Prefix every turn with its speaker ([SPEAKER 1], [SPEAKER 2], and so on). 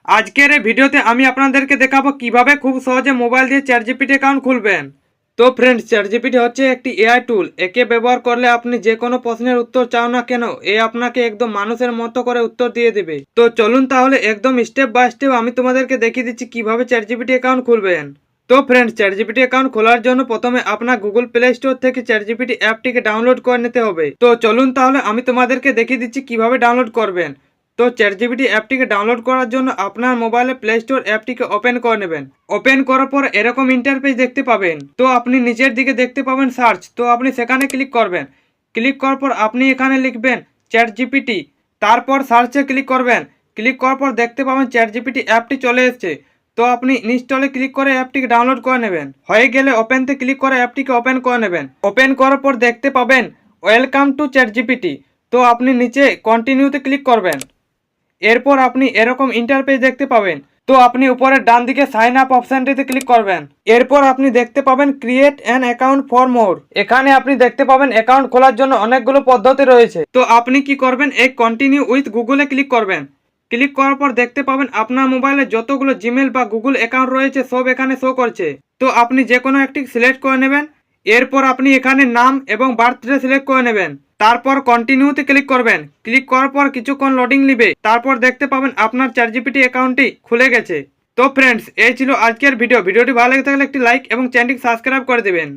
[SPEAKER 1] আজকের এই ভিডিওতে আমি আপনাদেরকে দেখাবো কিভাবে খুব সহজে মোবাইল দিয়ে চ্যাটজিপিটি অ্যাকাউন্ট খুলবেন। তো ফ্রেন্ডস, চ্যাটজিপিটি হচ্ছে একটি এআই টুল। একে ব্যবহার করলে আপনি যে কোনো প্রশ্নের উত্তর চাও না কেন, এ আপনাকে একদম মানুষের মতো করে উত্তর দিয়ে দেবে। তো চলুন তাহলে একদম স্টেপ বাই স্টেপ আমি তোমাদেরকে দেখিয়ে দিচ্ছি কিভাবে চ্যাটজিপিটি অ্যাকাউন্ট খুলবেন। তো ফ্রেন্ডস, চ্যাটজিপিটি অ্যাকাউন্ট খোলার জন্য প্রথমে আপনার গুগল প্লে স্টোর থেকে চ্যাটজিপিটি অ্যাপটিকে ডাউনলোড করে নিতে হবে। তো চলুন তাহলে আমি তোমাদেরকে দেখিয়ে দিচ্ছি কিভাবে ডাউনলোড করবেন। তো চ্যাটজিপিটি অ্যাপটিকে ডাউনলোড করার জন্য আপনার মোবাইলে প্লে স্টোর অ্যাপটিকে ওপেন করে নেবেন। ওপেন করার পর এরকম ইন্টারফেস দেখতে পাবেন। তো আপনি নিচের দিকে দেখতে পাবেন সার্চ, তো আপনি সেখানে ক্লিক করবেন। ক্লিক করার পর আপনি এখানে লিখবেন চ্যাটজিপিটি, তারপর সার্চে ক্লিক করবেন। ক্লিক করার পর দেখতে পাবেন চ্যাটজিপিটি অ্যাপটি চলে এসেছে। তো আপনি ইনস্টলে ক্লিক করে অ্যাপটিকে ডাউনলোড করে নেবেন। হয়ে গেলে ওপেনতে ক্লিক করে অ্যাপটিকে ওপেন করে নেবেন। ওপেন করার পর দেখতে পাবেন ওয়েলকাম টু চ্যাটজিপিটি। তো আপনি নিচে কন্টিনিউতে ক্লিক করবেন। এরপর আপনি এরকম ইন্টারফেস দেখতে পাবেন। তো আপনি উপরের ডান দিকে সাইন আপ অপশনটিতে ক্লিক করবেন। এরপর আপনি দেখতে পাবেন create an account for more. এখানে আপনি দেখতে পাবেন অ্যাকাউন্ট খোলার জন্য অনেকগুলো পদ্ধতি রয়েছে। তো আপনি কি করবেন, এই কন্টিনিউ উইথ গুগলে ক্লিক করবেন। ক্লিক করার পর দেখতে পাবেন আপনার মোবাইলে যতগুলো জিমেল বা গুগল অ্যাকাউন্ট রয়েছে সব এখানে শো করছে। তো আপনি যে কোনো একটি সিলেক্ট করে নেবেন। এরপর আপনি এখানে নাম এবং বার্থডে সিলেক্ট করে নেবেন। তারপর কন্টিনিউতে ক্লিক করবেন। ক্লিক করার পর কিছুক্ষণ লোডিং নেবে। তারপর দেখতে পাবেন আপনার চ্যাটজিপিটি অ্যাকাউন্টটি খুলে গেছে। তো ফ্রেন্ডস, এই ছিল আজকের ভিডিওটি ভালো লেগে থাকলে একটি লাইক এবং চ্যানেলটি সাবস্ক্রাইব করে দেবেন।